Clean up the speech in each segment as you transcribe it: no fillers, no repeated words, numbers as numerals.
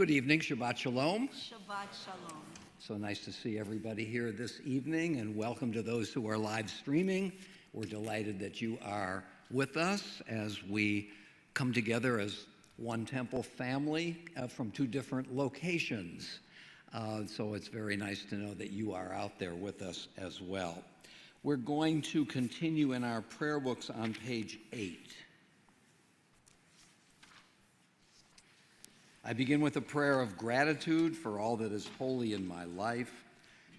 Good evening, Shabbat Shalom. Shabbat Shalom. So nice to see everybody here this evening, and welcome to those who are live streaming. We're delighted that you are with us as we come together as One Temple family from 2 different locations. So it's very nice to know that you are out there with us as well. We're going to continue in our prayer books on page 8. I begin with a prayer of gratitude for all that is holy in my life.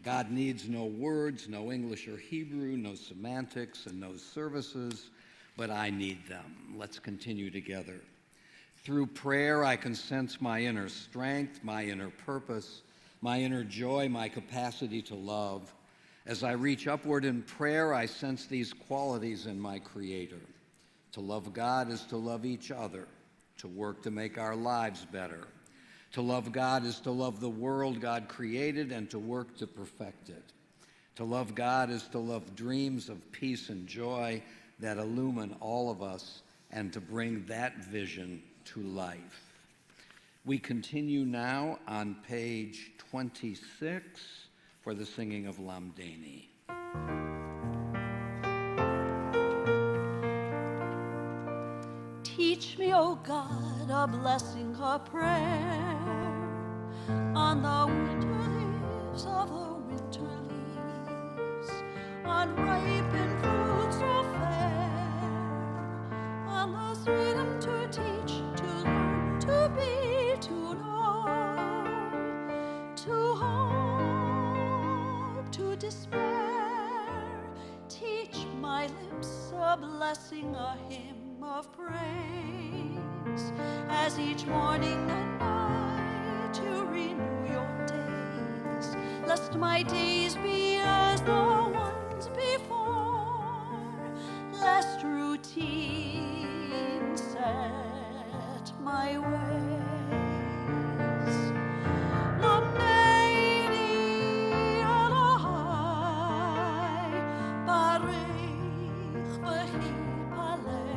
God needs no words, no English or Hebrew, no semantics, and no services, but I need them. Let's continue together. Through prayer, I can sense my inner strength, my inner purpose, my inner joy, my capacity to love. As I reach upward in prayer, I sense these qualities in my Creator. To love God is to love each other, to work to make our lives better. To love God is to love the world God created and to work to perfect it. To love God is to love dreams of peace and joy that illumine all of us and to bring that vision to life. We continue now on page 26 for the singing of Lamdeni. Teach me, O God, a blessing, a prayer on the winter leaves of the winter leaves, on ripened fruits so fair, on the freedom to teach, to learn, to be, to know, to hope, to despair. Teach my lips a blessing, a hymn of praise, as each morning and night you renew your days, lest my days be as the ones before, lest routine set my ways. Lamdeni Elohai, Barich v'hipalel.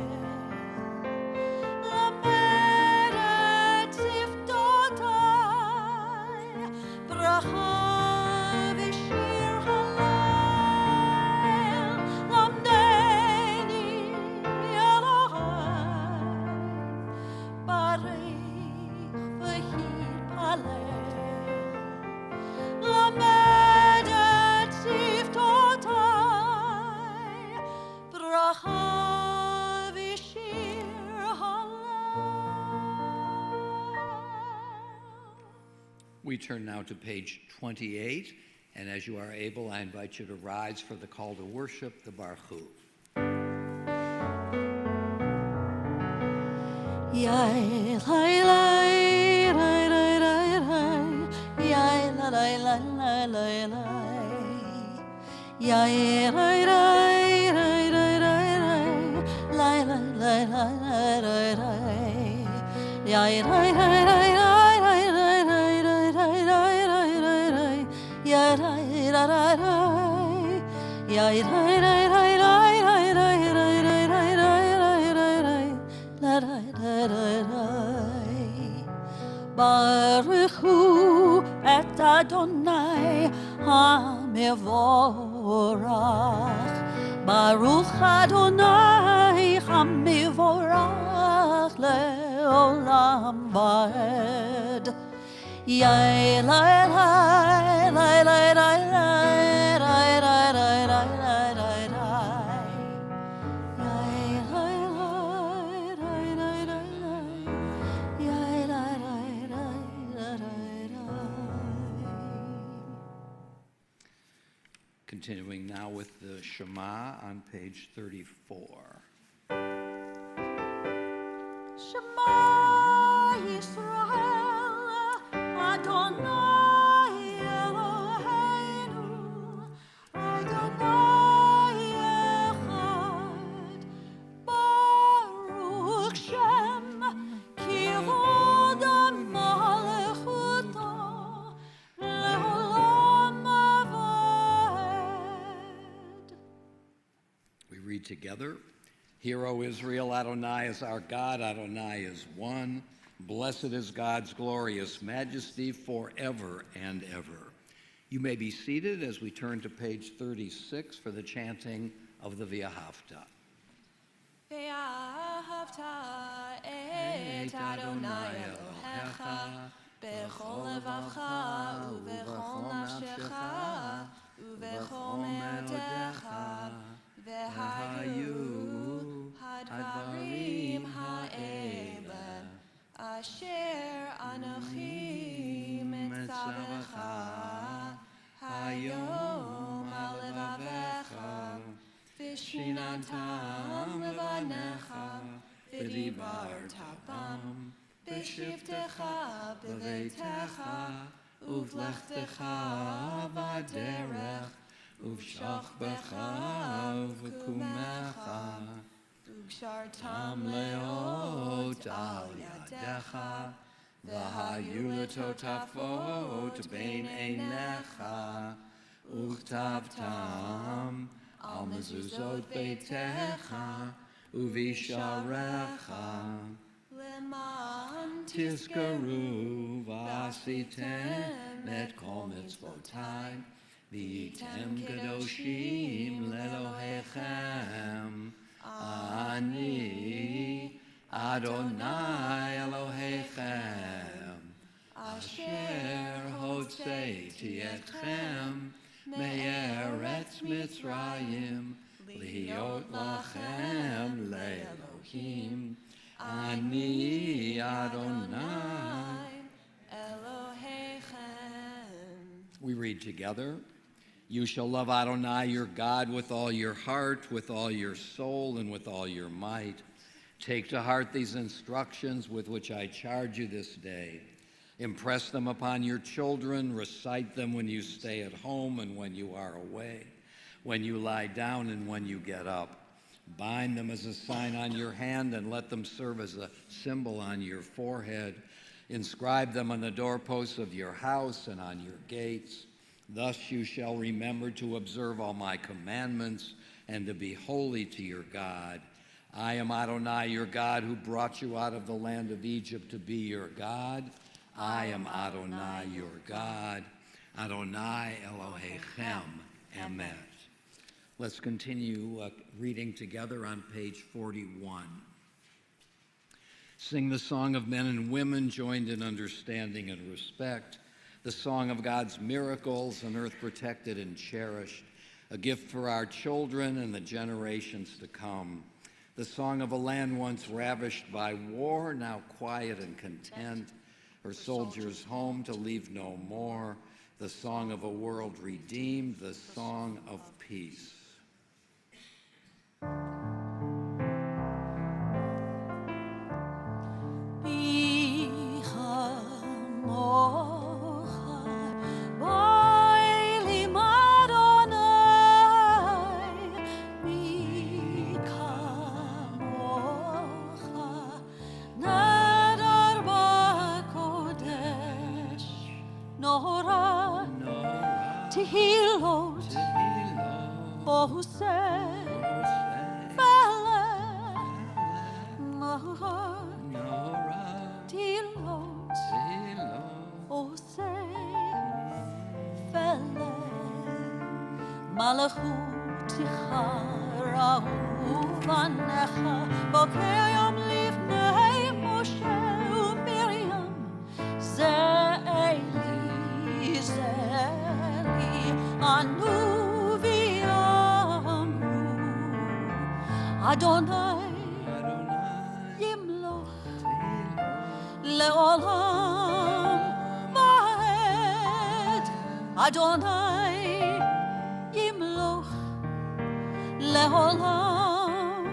We turn now to page 28, and as you are able, I invite you to rise for the call to worship, the Barchu. Yai lai lai lai lai lai lai, yai la lai lai lai lai lai, yai lai lai lai lai lai lai, lai lai lai lai lai lai, yai lai lai lai lai. Baruch hu et Adonai HaMevorach, Baruch Adonai HaMevorach leolam vaed. Yai lai lai lai lai lai lai lai lai lai lai lai lai lai. Yai lai lai lai lai lai lai. Yai lai lai lai lai lai. Continuing now with the Shema on page 34. Shema Yisrael, Adonai Eloheinu, Adonai Echad, Baruch Shem, Kivod Malechuto, Leolam Aved. We read together. Hear, O Israel, Adonai is our God, Adonai is one. Blessed is God's glorious majesty forever and ever. You may be seated as we turn to page 36 for the chanting of the V'ahavta. Ve'ahavta et את אדוני אלוהיך בכל לבבך ובכל נפשך ובכל מאודיך, והיו הדברים האלה אשר אנוכי מצווך היום על לבביך, ושיננתם לבניך, ודיברת בם בשבתך בביתך, ובלכתך בדרך, ובשכבך ובקומך, וקשרתם לאות על ידיך, והיו לטוטפות בין עיניך, וכתבתם על מזוזות ביתך ובשעריך, למען תזכרו ועשיתם את כל מצוותיי, והייתם קדושים לאלוהיכם. אני אדוני אלוהיכם, אשר הוצאתי אתכם מארץ מצרים, להיות לכם לאלוהים. אני אדוני Elohechem. We read together. You shall love Adonai your God with all your heart, with all your soul, and with all your might. Take to heart these instructions with which I charge you this day. Impress them upon your children. Recite them when you stay at home and when you are away, when you lie down and when you get up. Bind them as a sign on your hand and let them serve as a symbol on your forehead. Inscribe them on the doorposts of your house and on your gates. Thus you shall remember to observe all my commandments and to be holy to your God. I am Adonai your God, who brought you out of the land of Egypt to be your God. I am Adonai your God. Adonai Elohechem. Amen. Let's continue reading together on page 41. Sing the song of men and women joined in understanding and respect, the song of God's miracles, an earth protected and cherished, a gift for our children and the generations to come, the song of a land once ravished by war, now quiet and content, her soldiers home to leave no more, the song of a world redeemed, the song of peace. Adonai Yimloch Leolam Vaed, Adonai Yimloch Leolam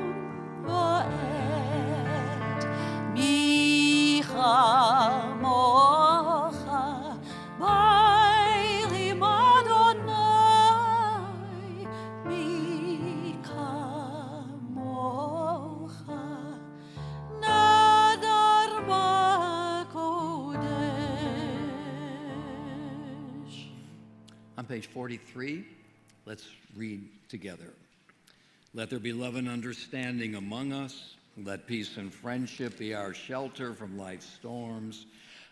Vaed, Micha Mocha Bailim Adonai, Micha Mocha Nadar Bakodesh. On page 43, let's read together. Let there be love and understanding among us. Let peace and friendship be our shelter from life's storms.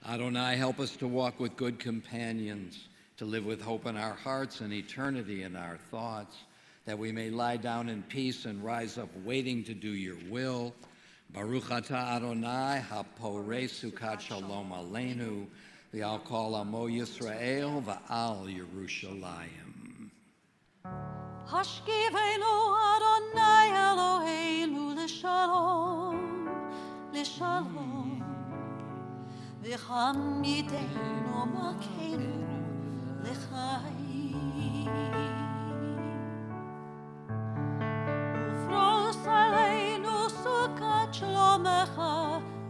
Adonai, help us to walk with good companions, to live with hope in our hearts and eternity in our thoughts, that we may lie down in peace and rise up waiting to do your will. Baruch atah Adonai haporei sukat shalom aleinu v'al kol amo Yisrael v'al Yerushalayim. Hashkivenu Adonai Eloheinu l'shalom, l'shalom. V'hamidenu makenu l'chaim. Ufros aleinu sukat shlomecha,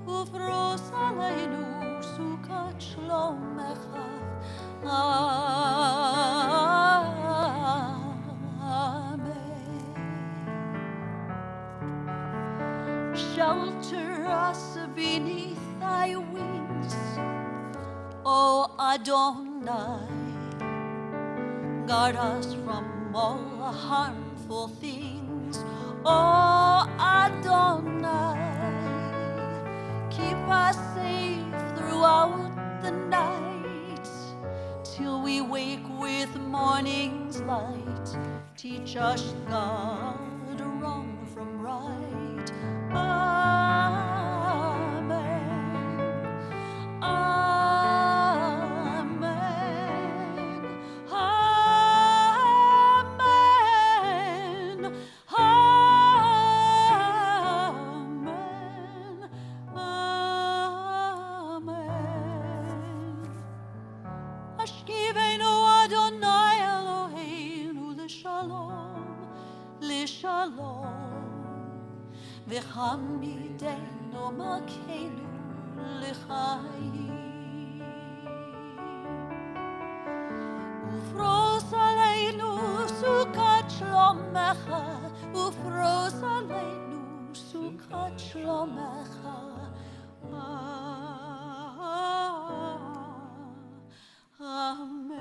ufros aleinu sukat shlomecha. Shelter us beneath thy wings, O Adonai. Guard us from all harmful things, O Adonai. Keep us safe throughout the night, till we wake with morning's light. Teach us, God, wrong from right. Amen. Amen. Amen. Amen. Amen. Ashkivenu Adonai Eloheinu l'shalom, l'shalom. V'hamidenu makenu l'chaim. Ufros aleinu sukat shlomecha, ufros aleinu sukat shlomecha. Amen.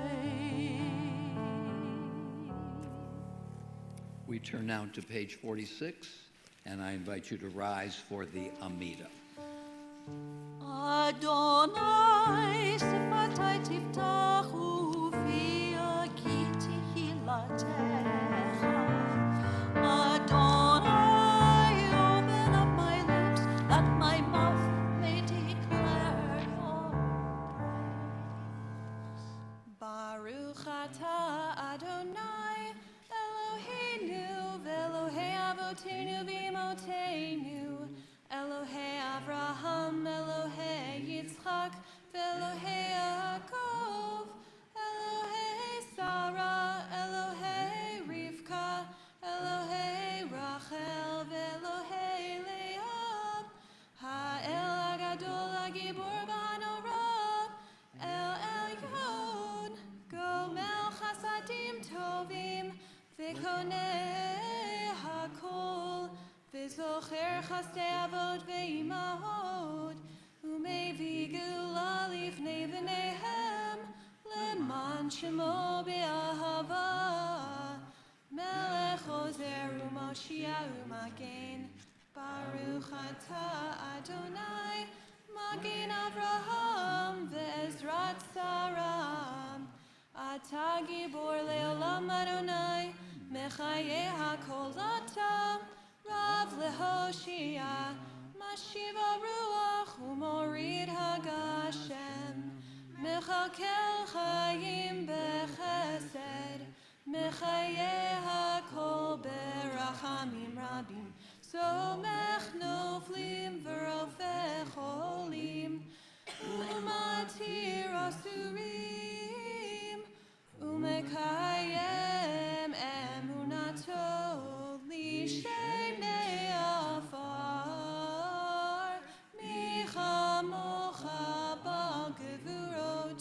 We turn now to page 46, and I invite you to rise for the Amida. Adonai sifatai tiftachu v'yagi tehilatecha. Adonai, open up my lips, that my mouth may declare your praise. Baruch atah Adonai Eloheinu v'Elohei Avotenu v'Imotenu Elohei Avraham, Elohei Yitzchak, v'Elohei Yaakov, Elohei Sarah, Elohei Rivka, Elohei Rachel, v'Elohei Leah, Ha'el Agadol Hagibor v'Hanorah, El Elyon, Gomel Chasadim Tovim, v'Konei Hakol, V'zocher chasdei avot ve'imahot, u'mevi geula lifnei v'neihem, leman shemo be'ahava. Melech ozer u'moshiach u'magen, Baruch atah Adonai, magen Avraham ve'ezrat Saram. Atah gibor le'olam Adonai, mechaye hakol atam. Rav lehoshia, mashiva ruach umorid hagashem, mechakel chayim bechesed, mechaye hakol berachamim rabim, somech noflim v'rofech cholim, umatir asurim, umekayem emunato lishenei afar, michamocha b'gevurot,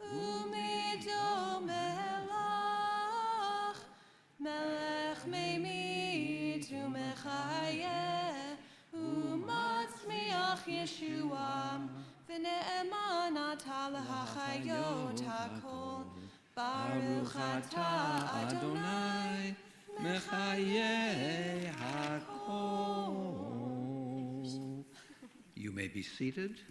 umido melach, melech meimit umechayeh, umatzmiach Yeshua, v'ne'eman atah l'hachayot hakol. Baruch atah Adonai, Mechayeh hakol. You may be seated.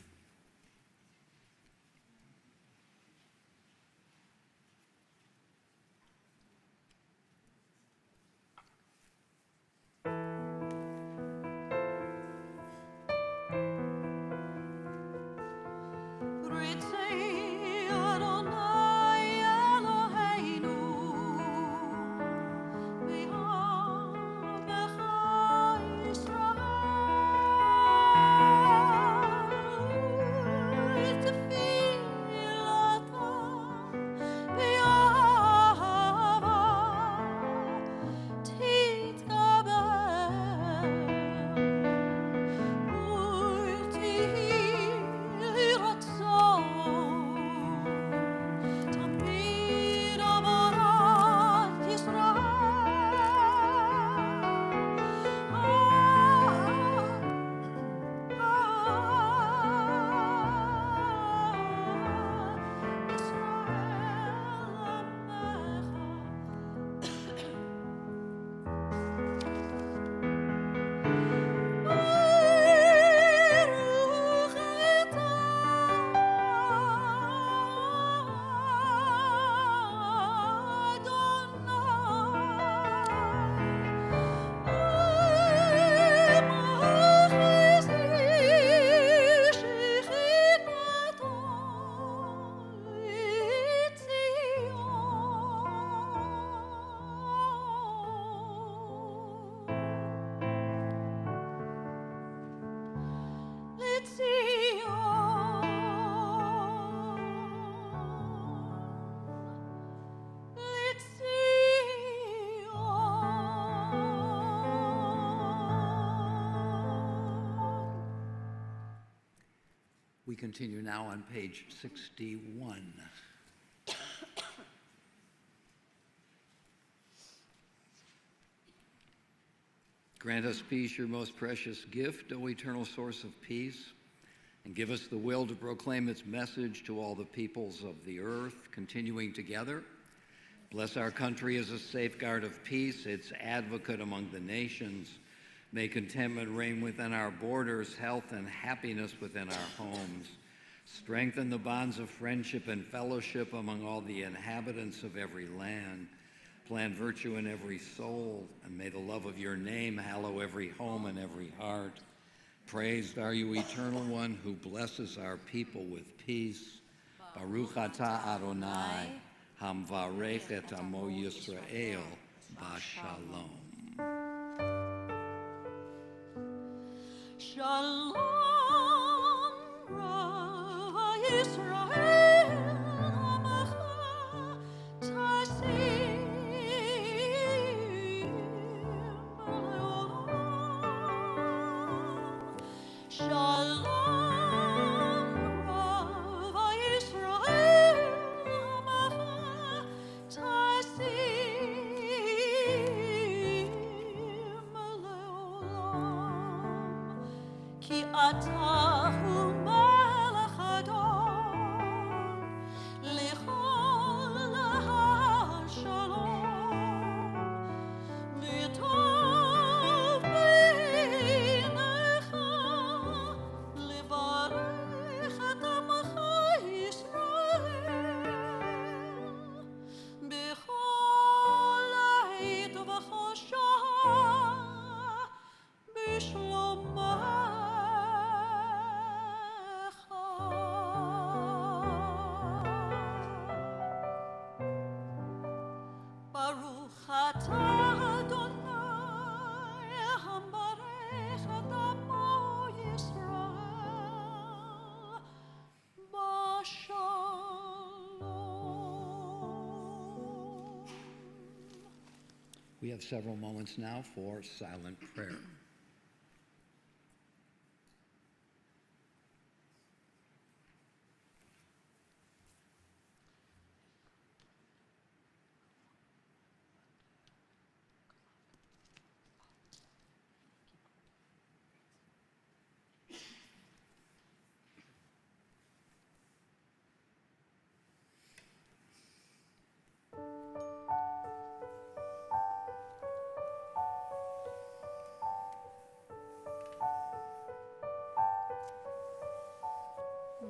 We continue now on page 61. Grant us peace, your most precious gift, O eternal source of peace, and give us the will to proclaim its message to all the peoples of the earth, continuing together. Bless our country as a safeguard of peace, its advocate among the nations. May contentment reign within our borders, health and happiness within our homes. Strengthen the bonds of friendship and fellowship among all the inhabitants of every land. Plant virtue in every soul, and may the love of your name hallow every home and every heart. Praised are you, Eternal One, who blesses our people with peace. Baruch atah Adonai, hamvarech et amo Yisrael, b'shalom. Shalom, Rav Yisrael, Amacha, Tasim, Leolam. Shalom, Rav Yisrael, Amacha, Tasim, Leolam. Ki atah hu melech Adon, lechol hashalom, v'tov beinecha, levarech et amacha Yisrael, b'chol עת ובכל שעה, בשלומך. Baruch atah Adonai, hambarech et amo Yisrael, b'shalom. We have several moments now for silent prayer.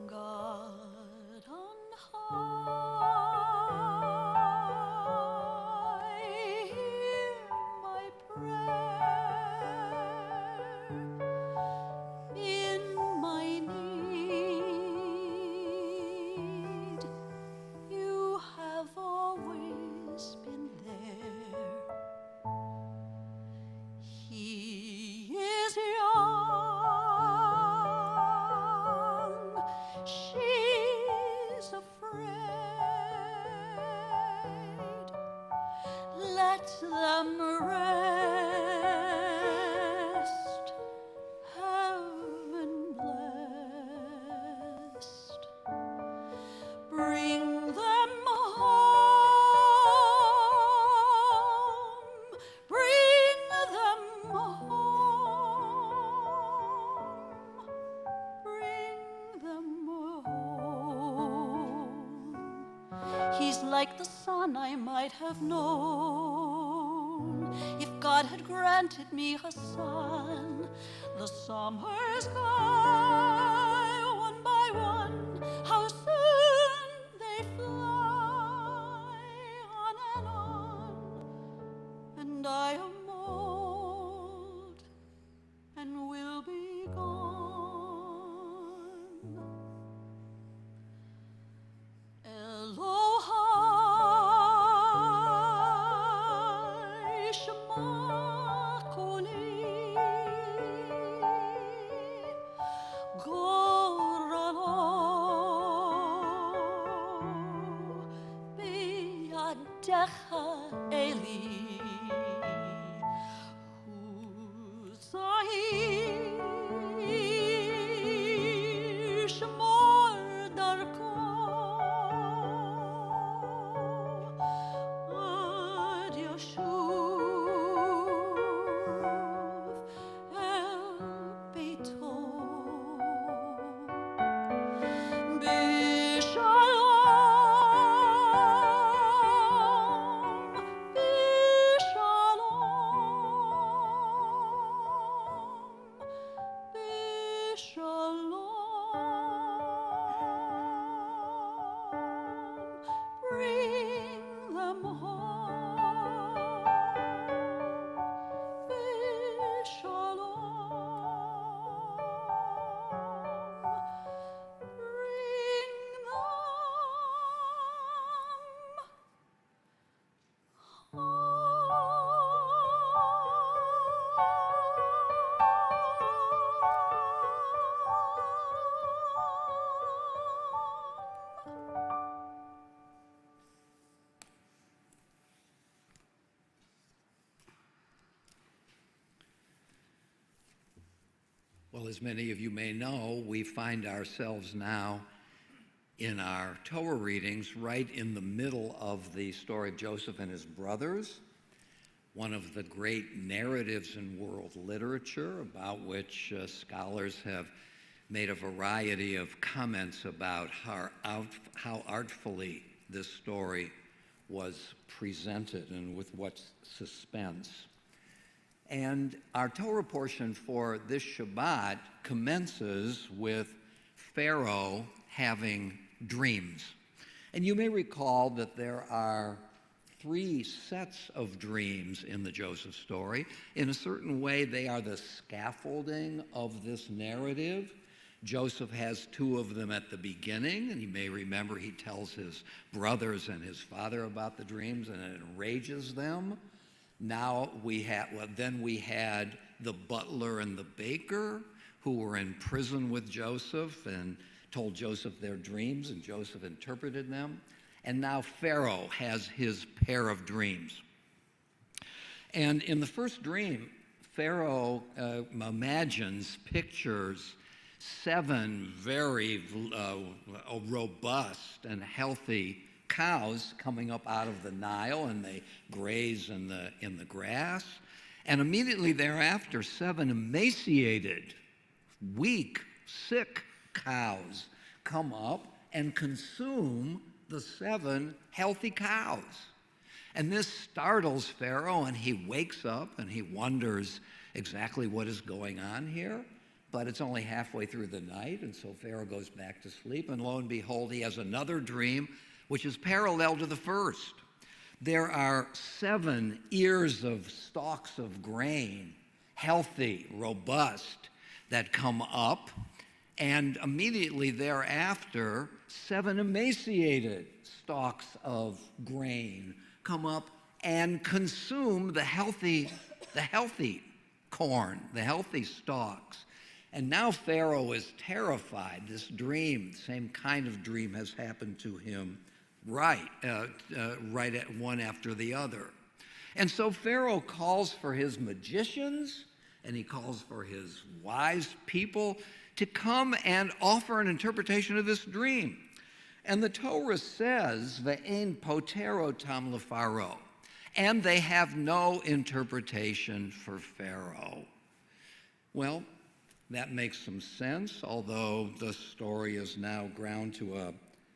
God on high, hear my prayer. In my need, you have always been there. He is young, she's afraid. Let them rest, heaven blessed. Bring them home, bring them home, bring them home. He's like the son I might have known if God had granted me a son. The summer sky, one by one, how soon they fly on, and I am old and will be gone. Elohai Shema Koli, Goralo Biyadecha Eli, Huzai Shema Well, as many of you may know, we find ourselves now in our Torah readings right in the middle of the story of Joseph and his brothers, one of the great narratives in world literature about which scholars have made a variety of comments about how artfully this story was presented and with what suspense. And our Torah portion for this Shabbat commences with Pharaoh having dreams. And you may recall that there are 3 sets of dreams in the Joseph story. In a certain way, they are the scaffolding of this narrative. Joseph has 2 of them at the beginning, and you may remember he tells his brothers and his father about the dreams, and it enrages them. Now we had the butler and the baker who were in prison with Joseph and told Joseph their dreams, and Joseph interpreted them. And now Pharaoh has his pair of dreams. And in the first dream, Pharaoh pictures 7 very robust and healthy cows coming up out of the Nile, and they graze in the grass. And immediately thereafter, 7 emaciated, weak, sick cows come up and consume the 7 healthy cows. And this startles Pharaoh, and he wakes up and he wonders exactly what is going on here. But it's only halfway through the night, and so Pharaoh goes back to sleep, and lo and behold, he has another dream which is parallel to the first. There are 7 ears of stalks of grain, healthy, robust, that come up, and immediately thereafter, 7 emaciated stalks of grain come up and consume the healthy corn, the healthy stalks. And now Pharaoh is terrified. This dream, the same kind of dream, has happened to him right at one after the other. And so Pharaoh calls for his magicians and he calls for his wise people to come and offer an interpretation of this dream. And the Torah says, "Ve'en potero tam leFaro," and they have no interpretation for Pharaoh. Well, that makes some sense, although the story is now ground to a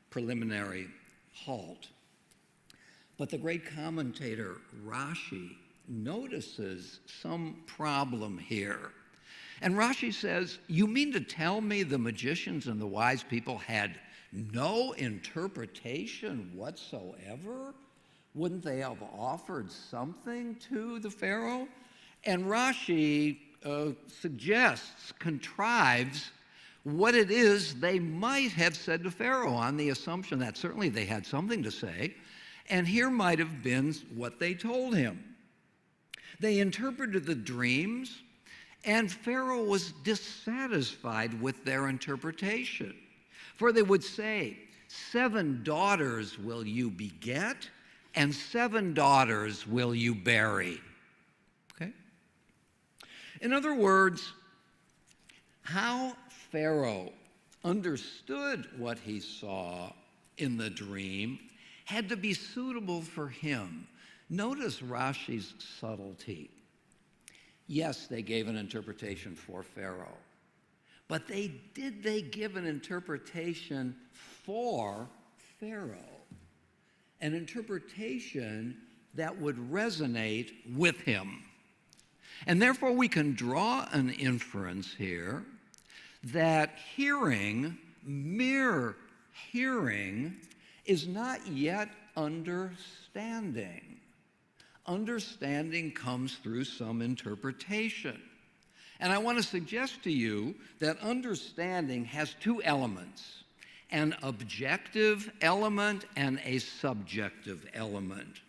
preliminary halt. But the great commentator Rashi notices some problem here. And Rashi says, "You mean to tell me the magicians and the wise people had no interpretation whatsoever? Wouldn't they have offered something to the Pharaoh?" And Rashi contrives what it is they might have said to Pharaoh on the assumption that certainly they had something to say, and here might have been what they told him. They interpreted the dreams, and Pharaoh was dissatisfied with their interpretation. For they would say, 7 daughters will you beget, and 7 daughters will you bury. Okay? In other words, how Pharaoh understood what he saw in the dream had to be suitable for him. Notice Rashi's subtlety. Yes, they gave an interpretation for Pharaoh, but they give an interpretation for Pharaoh, an interpretation that would resonate with him. And therefore we can draw an inference here that mere hearing, is not yet understanding. Understanding comes through some interpretation. And I want to suggest to you that understanding has 2 elements, an objective element and a subjective element.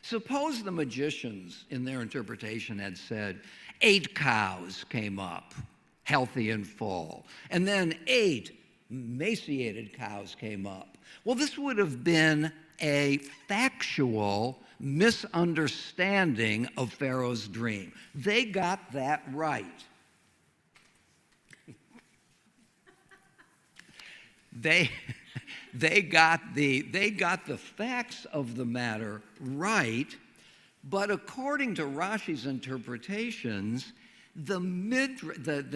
Suppose the magicians in their interpretation had said 8 cows came up, healthy and full, and then 8 emaciated cows came up. Well, this would have been a factual misunderstanding of Pharaoh's dream. They got that right. they they got the facts of the matter right, but according to Rashi's interpretations, the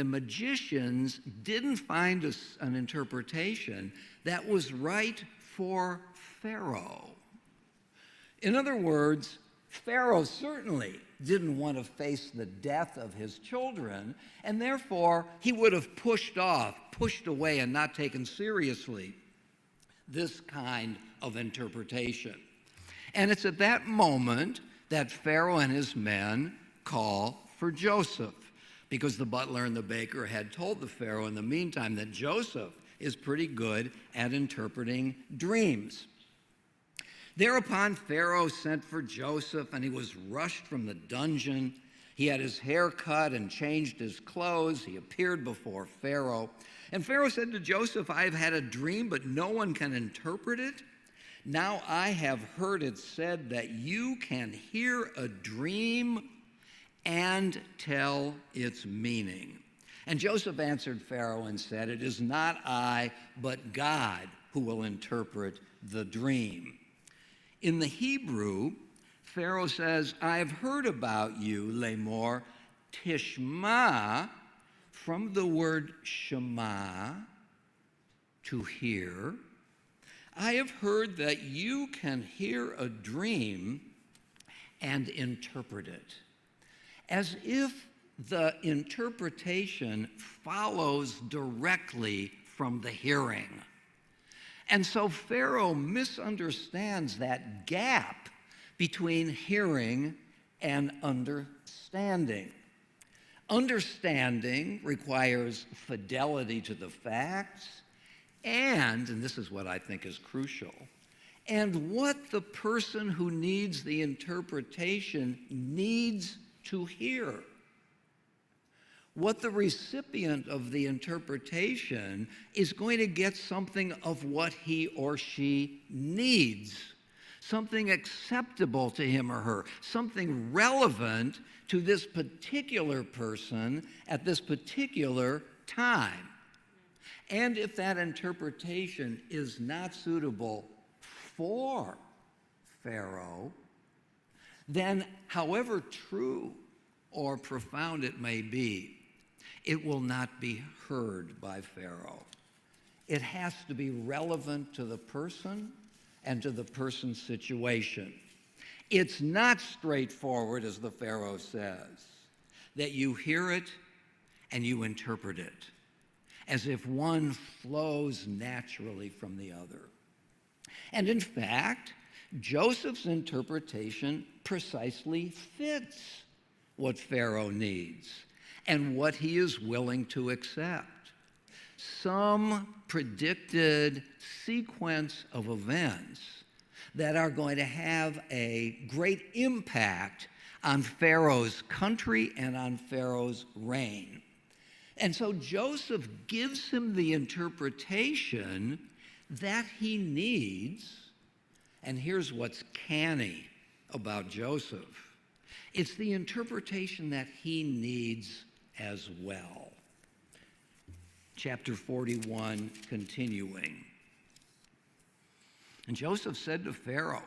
magicians didn't find an interpretation that was right for Pharaoh. In other words, Pharaoh certainly didn't want to face the death of his children, and therefore he would have pushed away, and not taken seriously this kind of interpretation. And it's at that moment that Pharaoh and his men call for Joseph, because the butler and the baker had told the Pharaoh in the meantime that Joseph is pretty good at interpreting dreams. Thereupon Pharaoh sent for Joseph, and he was rushed from the dungeon. He had his hair cut and changed his clothes. He appeared before Pharaoh. And Pharaoh said to Joseph, I have had a dream, but no one can interpret it. Now I have heard it said that you can hear a dream and tell its meaning. And Joseph answered Pharaoh and said, it is not I, but God who will interpret the dream. In the Hebrew, Pharaoh says, I have heard about you, Lemor, Tishma, from the word Shema, to hear. I have heard that you can hear a dream and interpret it, as if the interpretation follows directly from the hearing. And so Pharaoh misunderstands that gap between hearing and understanding. Understanding requires fidelity to the facts, and this is what I think is crucial, and what the person who needs the interpretation needs to hear. What the recipient of the interpretation is going to get something of what he or she needs, something acceptable to him or her, something relevant to this particular person at this particular time. And if that interpretation is not suitable for Pharaoh, then however true or profound it may be, it will not be heard by Pharaoh. It has to be relevant to the person and to the person's situation. It's not straightforward, as the Pharaoh says, that you hear it and you interpret it, as if one flows naturally from the other. And in fact, Joseph's interpretation precisely fits what Pharaoh needs and what he is willing to accept. Some predicted sequence of events that are going to have a great impact on Pharaoh's country and on Pharaoh's reign. And so Joseph gives him the interpretation that he needs. And here's what's canny about Joseph. It's the interpretation that he needs as well. Chapter 41, continuing. And Joseph said to Pharaoh,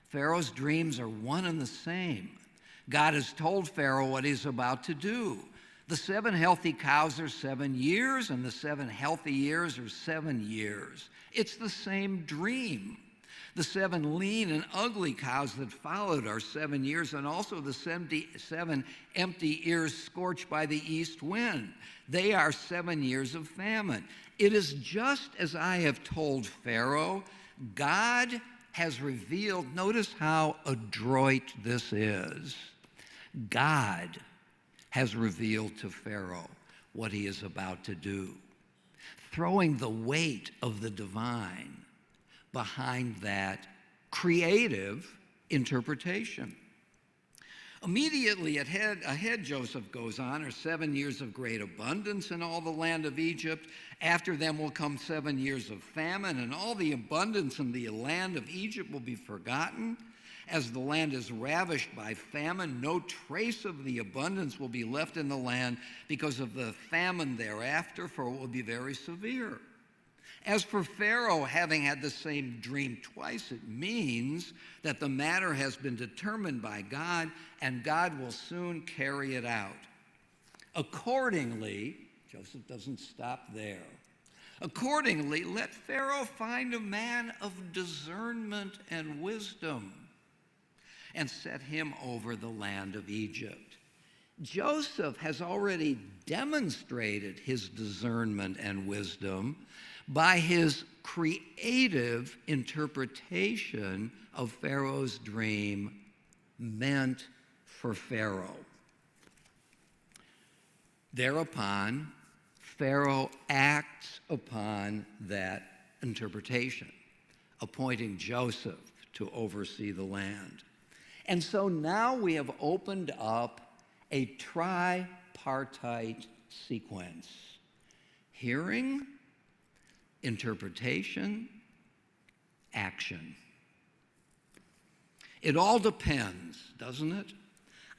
Pharaoh's dreams are one and the same. God has told Pharaoh what he's about to do. The 7 healthy cows are 7 years, and the 7 healthy years are 7 years. It's the same dream. The 7 lean and ugly cows that followed are 7 years, and also the 7 empty ears scorched by the east wind. They are 7 years of famine. It is just as I have told Pharaoh. God has revealed, notice how adroit this is. God has revealed to Pharaoh what he is about to do, throwing the weight of the divine behind that creative interpretation. Immediately ahead, Joseph goes on, are 7 years of great abundance in all the land of Egypt. After them will come 7 years of famine, and all the abundance in the land of Egypt will be forgotten. As the land is ravished by famine, no trace of the abundance will be left in the land because of the famine thereafter, for it will be very severe. As for Pharaoh having had the same dream twice, it means that the matter has been determined by God, and God will soon carry it out. Accordingly, Joseph doesn't stop there. Accordingly, let Pharaoh find a man of discernment and wisdom and set him over the land of Egypt. Joseph has already demonstrated his discernment and wisdom by his creative interpretation of Pharaoh's dream meant for Pharaoh. Thereupon, Pharaoh acts upon that interpretation, appointing Joseph to oversee the land. And so now we have opened up a tripartite sequence: hearing, interpretation, action. It all depends, doesn't it,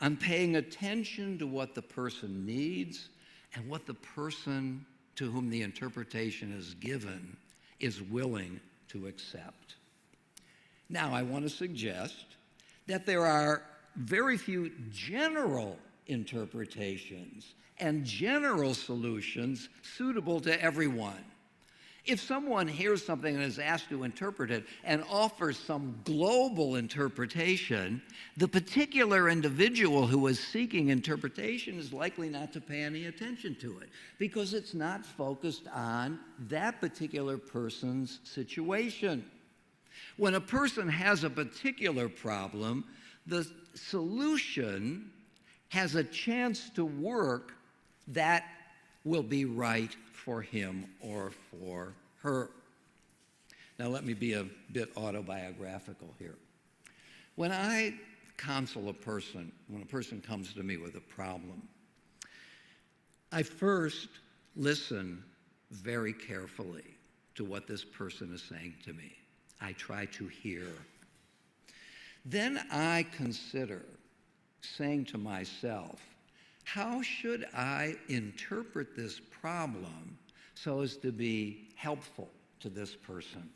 on paying attention to what the person needs and what the person to whom the interpretation is given is willing to accept. Now, I want to suggest that there are very few general interpretations and general solutions suitable to everyone. If someone hears something and is asked to interpret it and offers some global interpretation, the particular individual who is seeking interpretation is likely not to pay any attention to it because it's not focused on that particular person's situation. When a person has a particular problem, the solution has a chance to work that will be right for him or for her. Now let me be a bit autobiographical here. When I counsel a person, when a person comes to me with a problem, I first listen very carefully to what this person is saying to me. I try to hear. Then I consider saying to myself, how should I interpret this problem so as to be helpful to this person?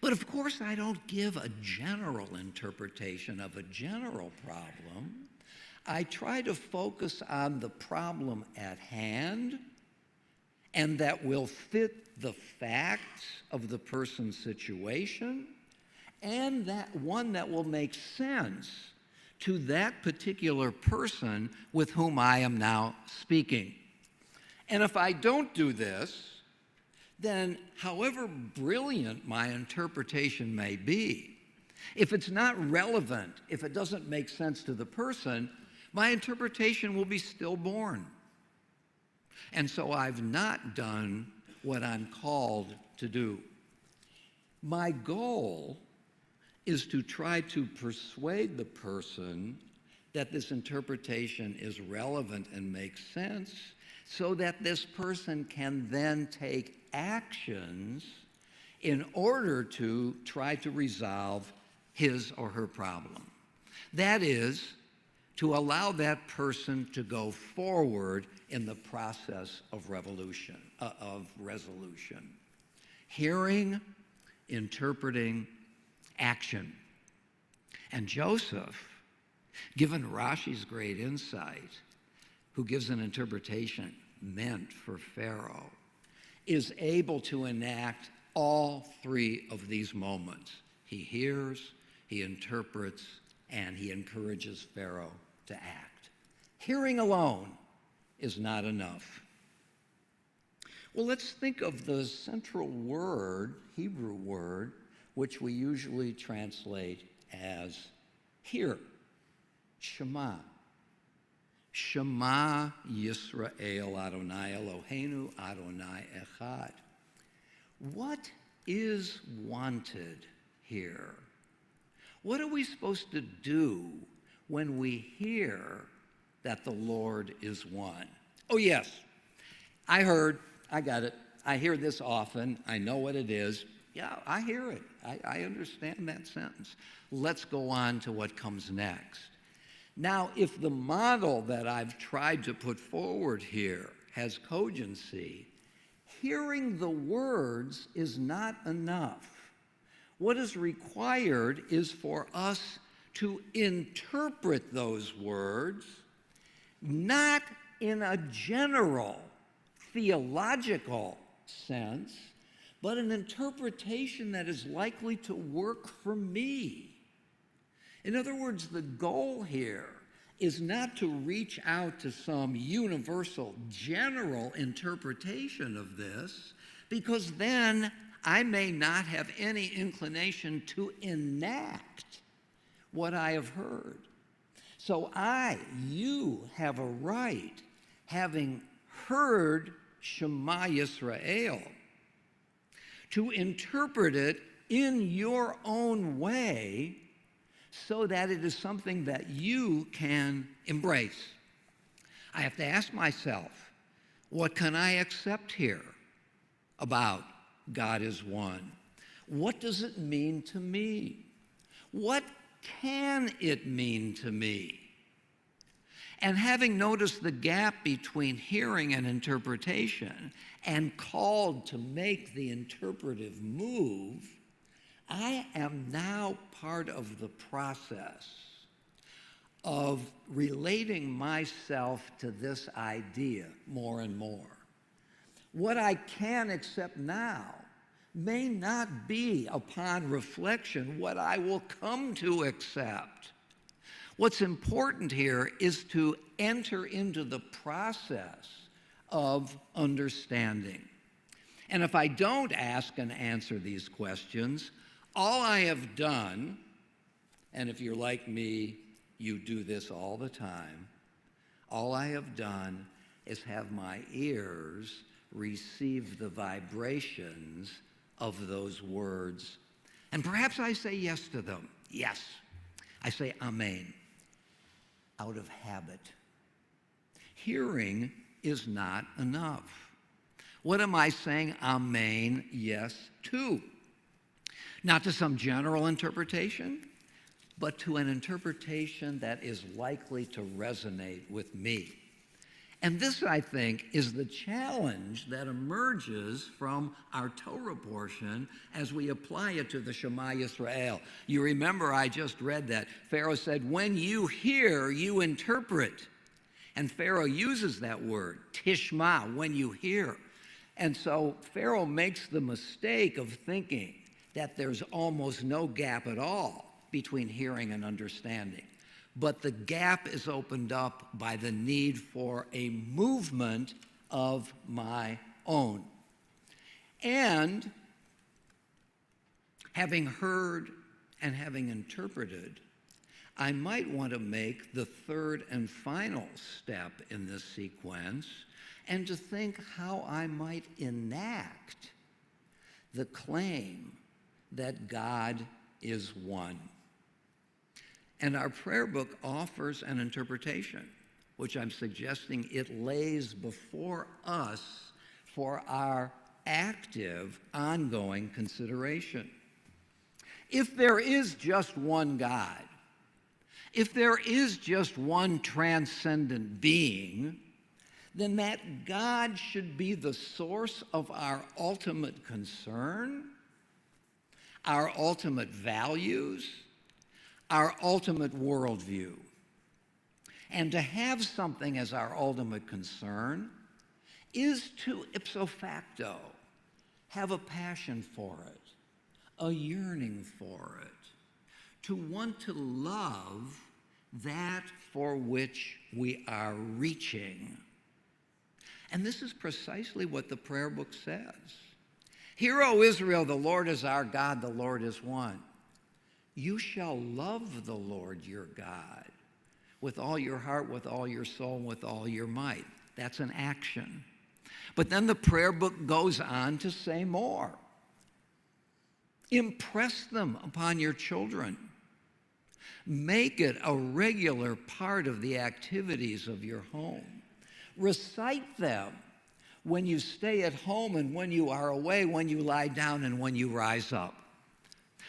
But of course, I don't give a general interpretation of a general problem. I try to focus on the problem at hand and that will fit the facts of the person's situation, and that one that will make sense to that particular person with whom I am now speaking. And if I don't do this, then however brilliant my interpretation may be, if it's not relevant, if it doesn't make sense to the person, my interpretation will be stillborn. And so I've not done what I'm called to do. My goal is to try to persuade the person that this interpretation is relevant and makes sense so that this person can then take actions in order to try to resolve his or her problem. That is, to allow that person to go forward in the process of resolution. Hearing, interpreting, action. And Joseph, given Rashi's great insight, who gives an interpretation meant for Pharaoh, is able to enact all three of these moments. He hears, he interprets, and he encourages Pharaoh to act. Hearing alone is not enough. Well, let's think of the central word, Hebrew word, which we usually translate as hear, Shema. Shema Yisrael Adonai Eloheinu Adonai Echad. What is wanted here? What are we supposed to do when we hear that the Lord is one? Oh, yes, I got it. I hear this often. I know what it is. Yeah, I hear it. I understand that sentence. Let's go on to what comes next. Now, if the model that I've tried to put forward here has cogency, hearing the words is not enough. What is required is for us to interpret those words, not in a general theological sense, but an interpretation that is likely to work for me. In other words, the goal here is not to reach out to some universal, general interpretation of this, because then I may not have any inclination to enact what I have heard. So you have a right, having heard Shema Yisrael, to interpret it in your own way so that it is something that you can embrace. I have to ask myself, what can I accept here about God is one? What does it mean to me? What can it mean to me? And having noticed the gap between hearing and interpretation and called to make the interpretive move, I am now part of the process of relating myself to this idea more and more. What I can accept now may not be, upon reflection, what I will come to accept. What's important here is to enter into the process of understanding. And if I don't ask and answer these questions, all I have done, and if you're like me, you do this all the time, all I have done is have my ears receive the vibrations of those words. And perhaps I say yes to them. Yes. I say amen, out of habit. Hearing is not enough. What am I saying amen yes to? Not to some general interpretation, but to an interpretation that is likely to resonate with me. And this, I think, is the challenge that emerges from our Torah portion as we apply it to the Shema Yisrael. You remember I just read that. Pharaoh said, when you hear, you interpret. And Pharaoh uses that word, tishma, when you hear. And so Pharaoh makes the mistake of thinking that there's almost no gap at all between hearing and understanding. But the gap is opened up by the need for a movement of my own. And having heard and having interpreted, I might want to make the third and final step in this sequence and to think how I might enact the claim that God is one. And our prayer book offers an interpretation, which I'm suggesting it lays before us for our active, ongoing consideration. If there is just one God, if there is just one transcendent being, then that God should be the source of our ultimate concern, our ultimate values, our ultimate worldview. And to have something as our ultimate concern is to ipso facto have a passion for it, a yearning for it, to want to love that for which we are reaching. And this is precisely what the prayer book says. Hear, O Israel, the Lord is our God, the Lord is one. You shall love the Lord your God with all your heart, with all your soul, and with all your might. That's an action. But then the prayer book goes on to say more. Impress them upon your children. Make it a regular part of the activities of your home. Recite them when you stay at home and when you are away, when you lie down and when you rise up.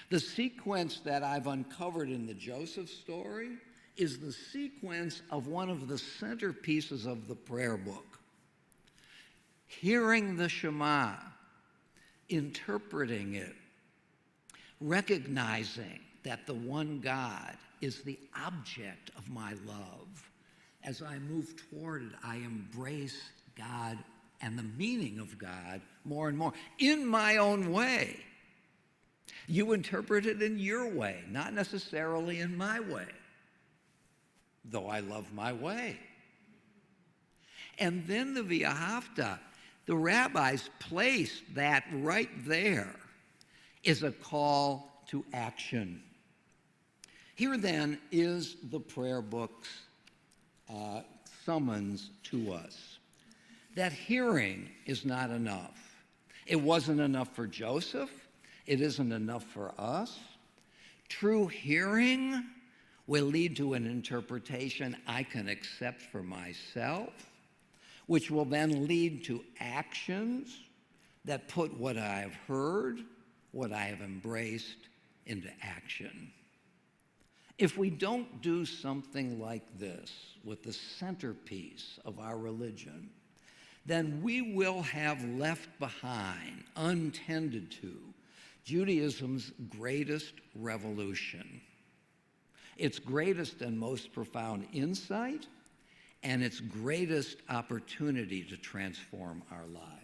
The sequence that I've uncovered in the Joseph story is the sequence of one of the centerpieces of the prayer book. Hearing the Shema, interpreting it, recognizing that the one God is the object of my love. As I move toward it, I embrace God and the meaning of God more and more in my own way. You interpret it in your way, not necessarily in my way, though I love my way. And then the V'ahavta, the rabbis placed that right there is a call to action. Here then is the prayer book's summons to us, that hearing is not enough. It wasn't enough for Joseph. It isn't enough for us. True hearing will lead to an interpretation I can accept for myself, which will then lead to actions that put what I have heard, what I have embraced, into action. If we don't do something like this with the centerpiece of our religion, then we will have left behind, untended to, Judaism's greatest revolution, its greatest and most profound insight, and its greatest opportunity to transform our lives.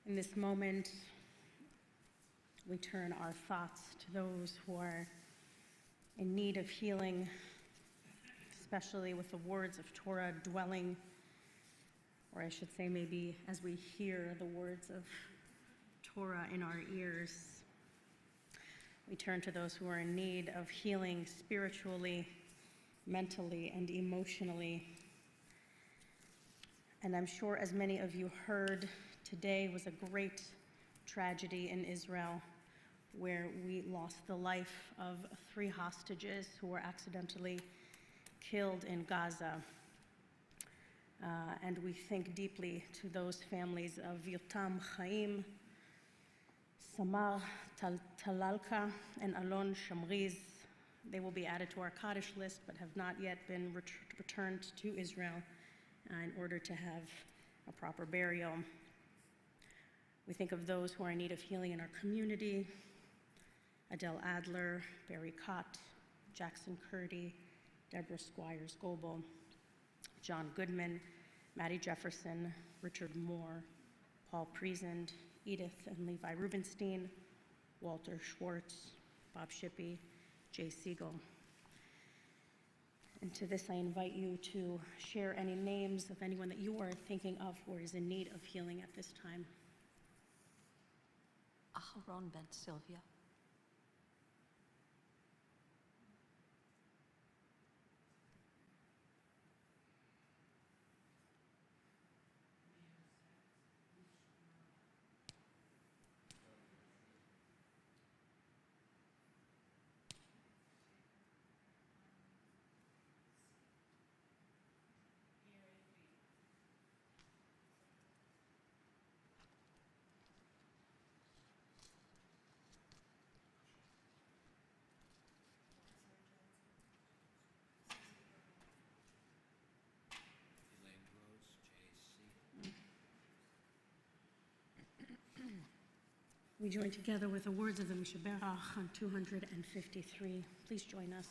In this moment, we turn our thoughts to those who are in need of healing, especially with the words of Torah dwelling, or I should say maybe as we hear the words of Torah in our ears. We turn to those who are in need of healing spiritually, mentally, and emotionally. And I'm sure as many of you heard, today was a great tragedy in Israel where we lost the life of 3 hostages who were accidentally killed in Gaza. And we think deeply to those families of Yotam Chaim, Samar Talalka, and Alon Shamriz. They will be added to our Kaddish list but have not yet been returned to Israel in order to have a proper burial. We think of those who are in need of healing in our community: Adele Adler, Barry Cott, Jackson Curdy, Deborah Squires-Goebel, John Goodman, Maddie Jefferson, Richard Moore, Paul Priesand, Edith and Levi Rubenstein, Walter Schwartz, Bob Shippey, Jay Siegel. And to this, I invite you to share any names of anyone that you are thinking of who is in need of healing at this time. Aharon ben Sylvia. We join together with the words of the Mishaberach on 253. Please join us.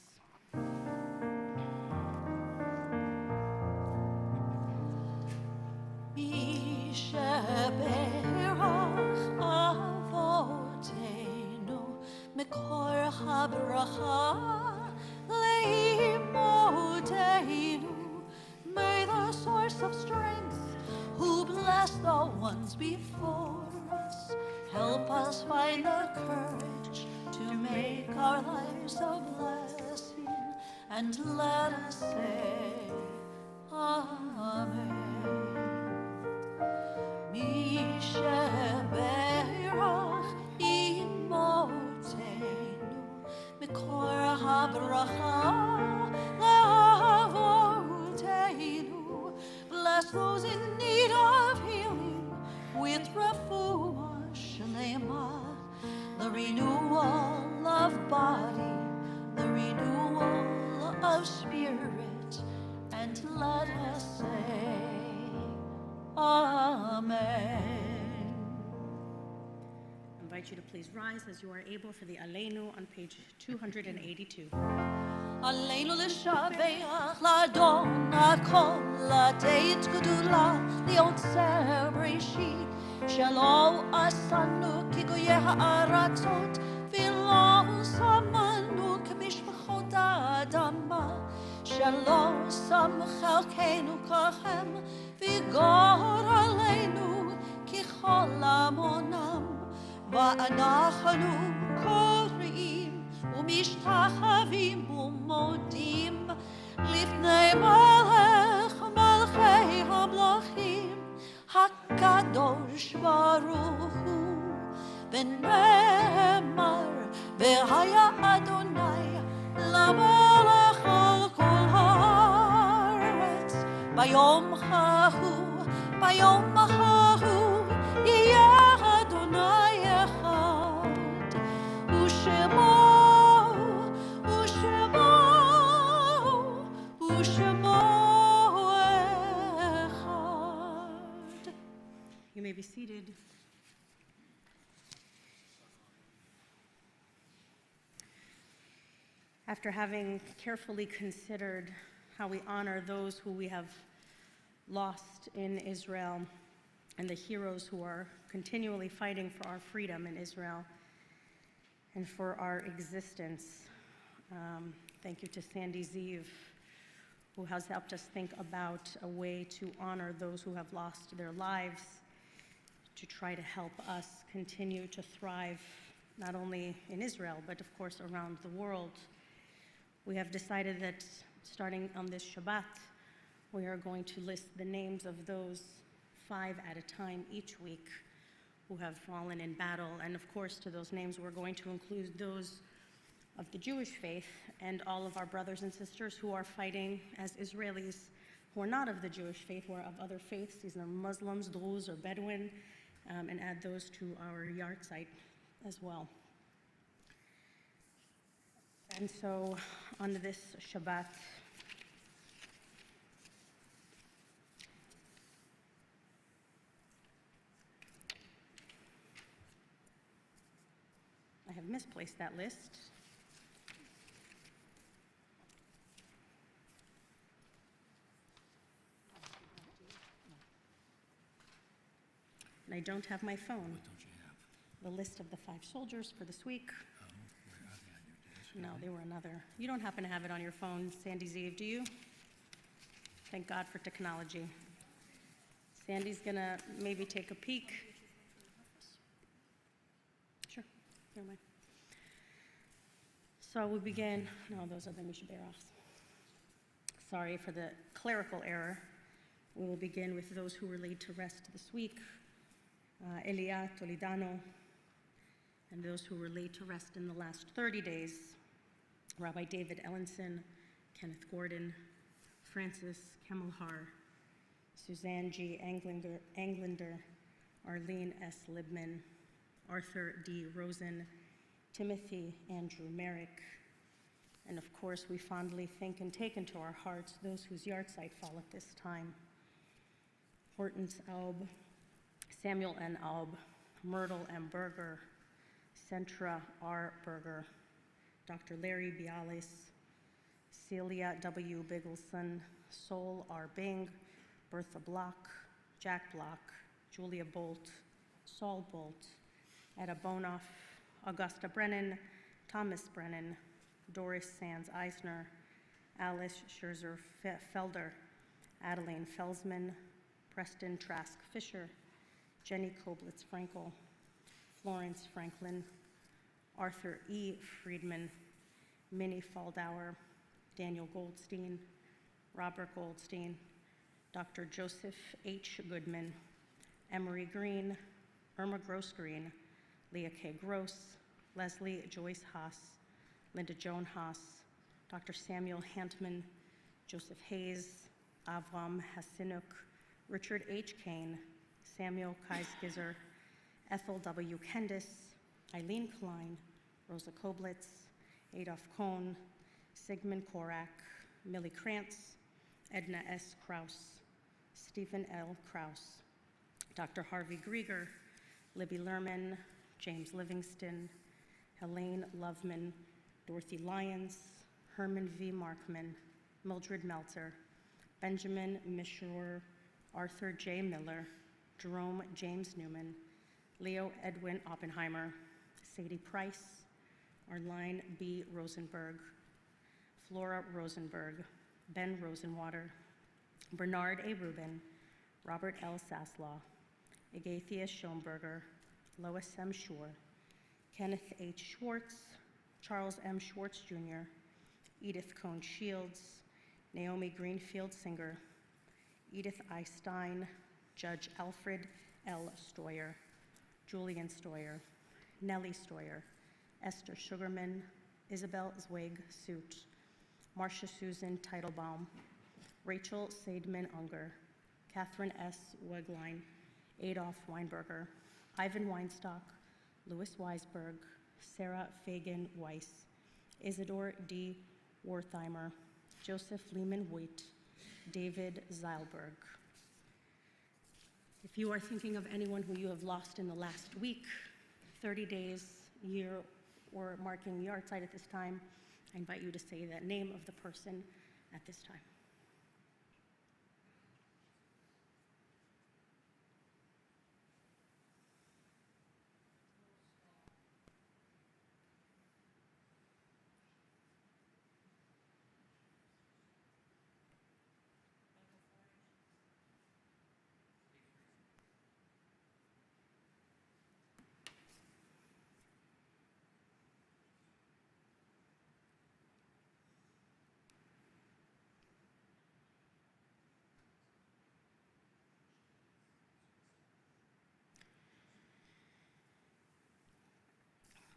Mishaberach avotenu mikor habracha leimotenu. May the source of strength, who bless the ones before us, help us find the courage to make our lives a blessing, and let us say, Amen. Mishaberach imotenu mikor habracha leavotenu. bless those in need of healing with refuah shlema, the renewal of body, the renewal of spirit, and let us say, Amen. I invite you to please rise as you are able for the Aleinu on page 282. עלינו לשבח לאדון הכל, לתת גדולה ליוצר בראשית, שלא עשנו כגויי הארצות, ולא שמנו כמשפחות האדמה, שלא שם חלקנו כהם, וגור עלינו ככל עמונם, ואנחנו קוראים ומשתחווים ומודים לפני מלך מלכי המלכים הקדוש ברוך הוא, ונאמר והיה אדוני למלך על כל הארץ, ביום ההוא יהיה אדוני אחד, ושמו אחד. You may be seated. After having carefully considered how we honor those who we have lost in Israel and the heroes who are continually fighting for our freedom in Israel and for our existence, thank you to Sandy Zeev, who has helped us think about a way to honor those who have lost their lives, to try to help us continue to thrive, not only in Israel, but of course around the world. We have decided that starting on this Shabbat, we are going to list the names of those 5 at a time each week who have fallen in battle. And of course, to those names, we're going to include those of the Jewish faith and all of our brothers and sisters who are fighting as Israelis who are not of the Jewish faith, who are of other faiths. These are Muslims, Druze, or Bedouin, and add those to our yard site as well. And so on this Shabbat, I have misplaced that list. And I don't have my phone. What don't you have? The list of the 5 soldiers for this week. Oh, where are they on your desk? No, they were another. You don't happen to have it on your phone, Sandy Zeev, do you? Thank God for technology. Sandy's gonna maybe take a peek. Sure, never mind. So we begin, no, those are the Mishaberas. Sorry for the clerical error. We will begin with those who were laid to rest this week. Elia Toledano, and those who were laid to rest in the last 30 days, Rabbi David Ellenson, Kenneth Gordon, Francis Kemelhar, Suzanne G. Englander, Arlene S. Libman, Arthur D. Rosen, Timothy Andrew Merrick, and of course we fondly think and take into our hearts those whose yahrzeit fall at this time. Hortense Alb, Samuel N. Alb, Myrtle M. Berger, Centra R. Berger, Dr. Larry Bialis, Celia W. Biggleson, Sol R. Bing, Bertha Block, Jack Block, Julia Bolt, Saul Bolt, Etta Bonoff, Augusta Brennan, Thomas Brennan, Doris Sands Eisner, Alice Scherzer Felder, Adeline Felsman, Preston Trask Fisher, Jenny Koblitz Frankel, Florence Franklin, Arthur E. Friedman, Minnie Faldauer, Daniel Goldstein, Robert Goldstein, Dr. Joseph H. Goodman, Emery Green, Irma Gross-Green, Leah K. Gross, Leslie Joyce Haas, Linda Joan Haas, Dr. Samuel Hantman, Joseph Hayes, Avram Hasinuk, Richard H. Kane, Samuel Kaisgizer, Ethel W. Kendis, Eileen Klein, Rosa Koblitz, Adolf Kohn, Sigmund Korak, Millie Krantz, Edna S. Krauss, Stephen L. Krauss, Dr. Harvey Grieger, Libby Lerman, James Livingston, Helene Loveman, Dorothy Lyons, Herman V. Markman, Mildred Meltzer, Benjamin Mishrour, Arthur J. Miller, Jerome James Newman, Leo Edwin Oppenheimer, Sadie Price, Arline B. Rosenberg, Flora Rosenberg, Ben Rosenwater, Bernard A. Rubin, Robert L. Saslaw, Agathia Schoenberger, Lois M. Shore, Kenneth H. Schwartz, Charles M. Schwartz Jr., Edith Cohn Shields, Naomi Greenfield Singer, Edith I. Stein, Judge Alfred L. Stoyer, Julian Stoyer, Nellie Stoyer, Esther Sugarman, Isabel Zweig Suit, Marcia Susan Teitelbaum, Rachel Seidman Unger, Catherine S. Wegline, Adolf Weinberger, Ivan Weinstock, Louis Weisberg, Sarah Fagan Weiss, Isidore D. Wertheimer, Joseph Lehman Wheat, David Zeilberg. If you are thinking of anyone who you have lost in the last week, 30 days, year, or marking the yard site at this time, I invite you to say the name of the person at this time.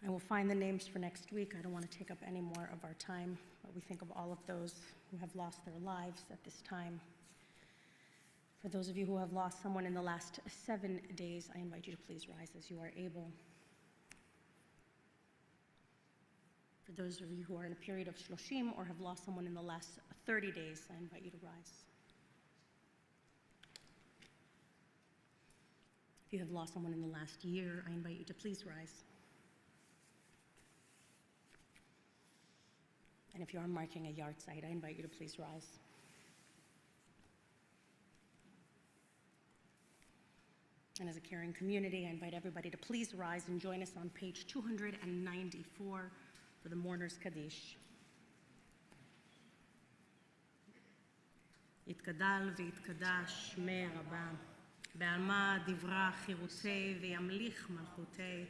I will find the names for next week. I don't want to take up any more of our time, but we think of all of those who have lost their lives at this time. For those of you who have lost someone in the last 7 days, I invite you to please rise as you are able. For those of you who are in a period of shloshim or have lost someone in the last 30 days, I invite you to rise. If you have lost someone in the last year, I invite you to please rise. And if you are marking a yard site, I invite you to please rise. And as a caring community, I invite everybody to please rise and join us on page 294 for the Mourner's Kaddish. יתגדל ויתקדש שמי רבה, בעלמא דברה חירותי וימליך מלכותי,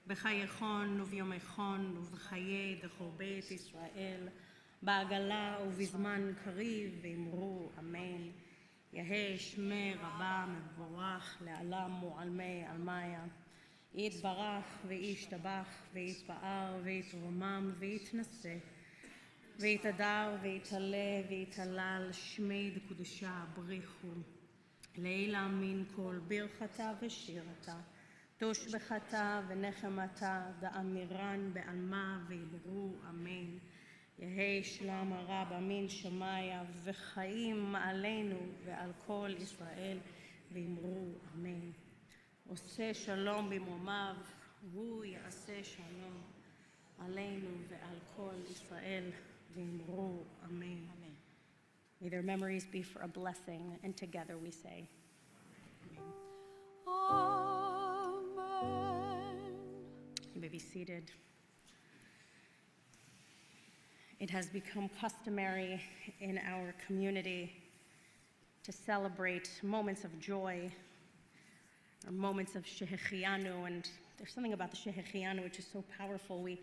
בחייכון וביומכון ובחיי דכל בית ישראל, בעגלה ובזמן קריב ואמרו אמן. יהא שמי רבה מבורך לעלם ועלמי עלמיה. יתברך וישתבח ויתפאר ויתרומם ויתנשא, ויתהדר ויתעלה ויתהלל שמי דקודשה בריחו. לילה מן כל ברכתה ושירתה, תושבחתה ונחמתה, דאמירן בעלמה וידברו אמן. יהא שלום רב מן שמיה וחיים עלינו ועל כל ישראל ואמרו אמן. עושה שלום במרומיו, הוא יעשה שלום עלינו ועל כל ישראל ואמרו אמן. May their memories be for a blessing, and together we say, Amen. you may be seated. It has become customary in our community to celebrate moments of joy or moments of Shehechianu, and there's something about the Shehechianu which is so powerful. We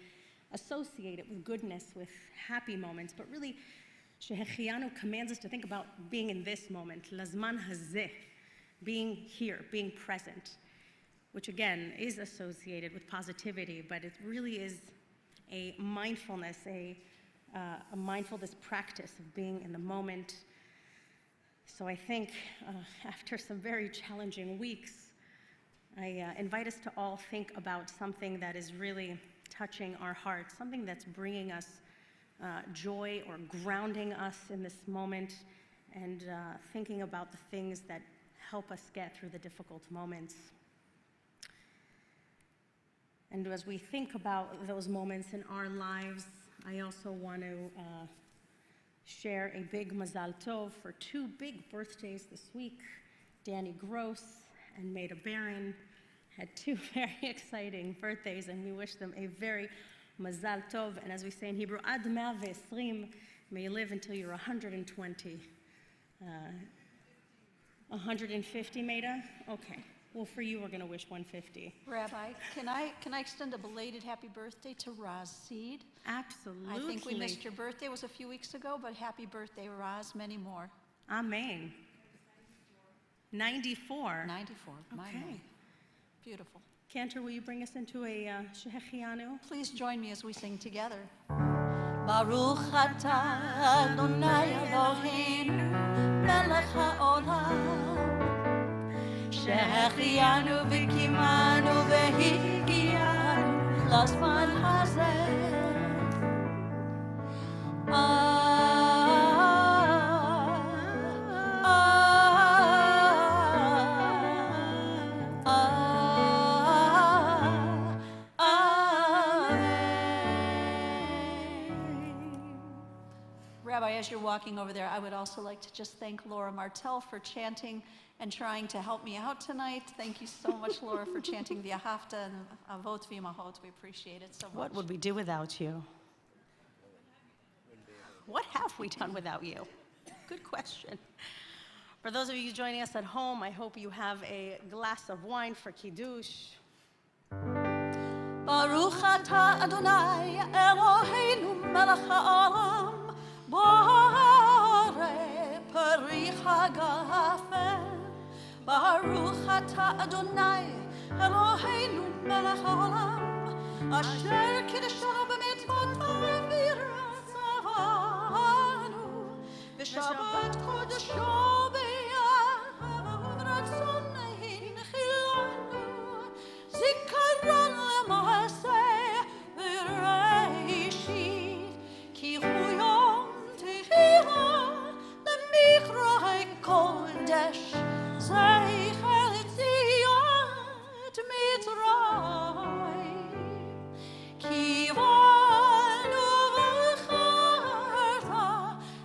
associate it with goodness, with happy moments, but really Shehechianu commands us to think about being in this moment, lazman hazeh, being here, being present, which again is associated with positivity, but it really is a mindfulness, a mindfulness practice of being in the moment, So I think after some very challenging weeks, I invite us to all think about something that is really touching our hearts, something that's bringing us joy or grounding us in this moment, and thinking about the things that help us get through the difficult moments. And as we think about those moments in our lives, I also want to share a big mazal tov for two big birthdays this week. Danny Gross and Maida Barron had two very exciting birthdays, and we wish them a very mazal tov. And as we say in Hebrew, ad 120, may you live until you're 120. 150, Maida? Okay. Well, for you, we're going to wish 150. Rabbi, can I extend a belated happy birthday to Roz Seed? Absolutely. I think we missed your birthday. It was a few weeks ago, but happy birthday, Roz. Many more. Amen. 94. 94. My, Okay. my. Beautiful. Cantor, will you bring us into a Shehechianu? Please join me as we sing together. Baruch atah Adonai Eloheinu melech haolam שהחיינו וקיימנו והגיענו לזמן הזה. Rabbi, as you're walking over there, I would also like to just thank Laura Martell for chanting and trying to help me out tonight. Thank you so much, Laura, for chanting the Ahavta and Avot V'Imahot. We appreciate it so much. What would we do without you? What have we done without you? Good question. For those of you joining us at home, I hope you have a glass of wine for Kiddush. Baruch atah Adonai Eloheinu melech ha'olam borei peri hagafen. Baruch atah Adonai Eloheinu melech ha'olam asher kiddushanu b'mitzvotav v'ratzavanu v'shabbat kodesho b'yahavav ratzon hinchilanu zikaron למעשה בראשית כי הוא יום תחילה למקראי קודש זכר יציאת מצרים כי באנו בחרת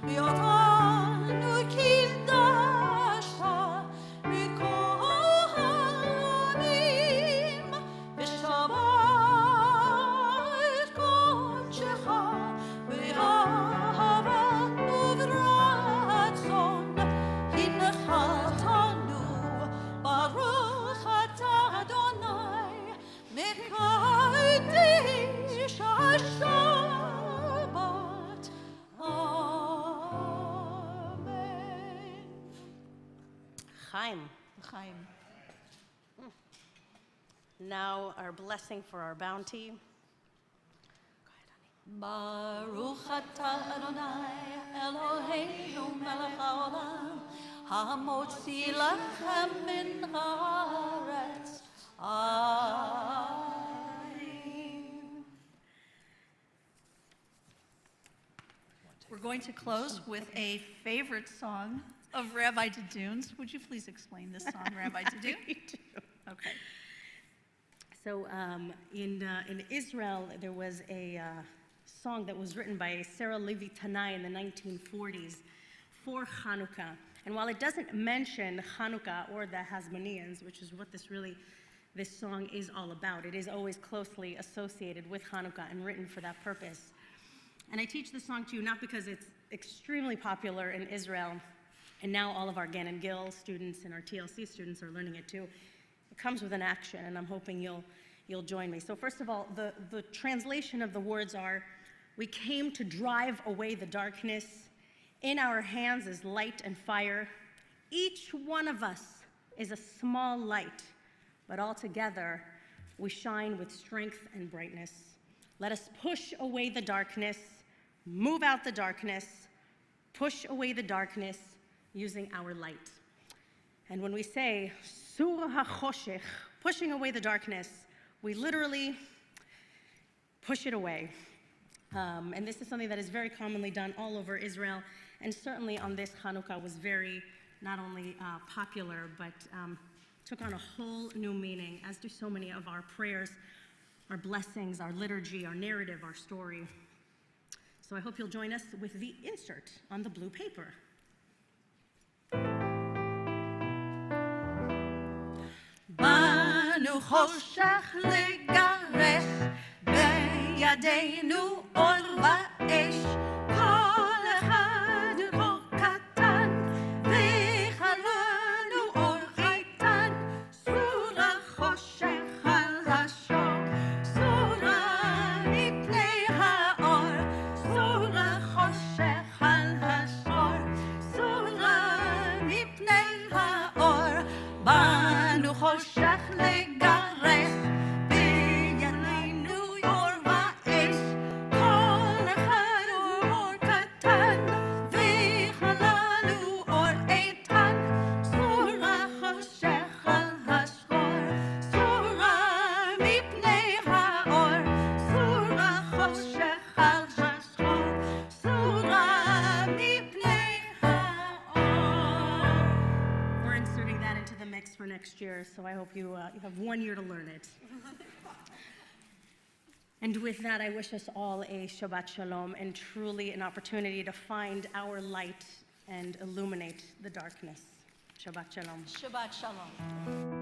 ואותנו קידשת מכל העמים בשבת קודשך באהבה וברצון הנחלתנו ברוך אתה אדוני מקדש השבת אמן. Chaim. Chaim. Now our blessing for our bounty. Baruch atah Adonai Eloheinu melech haolam hamotzi lachem min haaretz. Amen. We're going to close with a favorite song of Rabbi Dadun's. Would you please explain this song, Rabbi Dadun? Okay. So in Israel, there was a song that was written by Sarah Levi Tanai in the 1940s for Hanukkah. And while it doesn't mention Hanukkah or the Hasmoneans, which is what this song is all about, it is always closely associated with Hanukkah and written for that purpose. And I teach this song to you not because it's extremely popular in Israel, and now all of our Gannon Gill students and our TLC students are learning it too. It comes with an action, and I'm hoping you'll join me. So first of all, the translation of the words are, we came to drive away the darkness. In our hands is light and fire. Each one of us is a small light, but all together we shine with strength and brightness. Let us push away the darkness, move out the darkness, push away the darkness, using our light. And when we say sur hachoshech, pushing away the darkness, we literally push it away. And this is something that is very commonly done all over Israel, and certainly on this Hanukkah was very not only popular, but took on a whole new meaning, as do so many of our prayers, our blessings, our liturgy, our narrative, our story. So I hope you'll join us with the insert on the blue paper. בנו חושך לגרש, בידינו אור ואש, כל אחד אור קטן, וחלנו אור איתן, סורה חושך על השור, סורה מפני האור, סורה חושך על השור, סורה מפני האור, בנו חושך לגרש, בידינו אור ואש, כל אחד אור קטן, וחלנו אור איתן, סורה חושך על השחור, סורה מפני האור, סורה חושך על השחור, סורה מפני האור. We're inserting that into the mix for next year, so I hope you have 1 year to learn it. And with that, I wish us all a Shabbat Shalom and truly an opportunity to find our light and illuminate the darkness. Shabbat Shalom. Shabbat Shalom.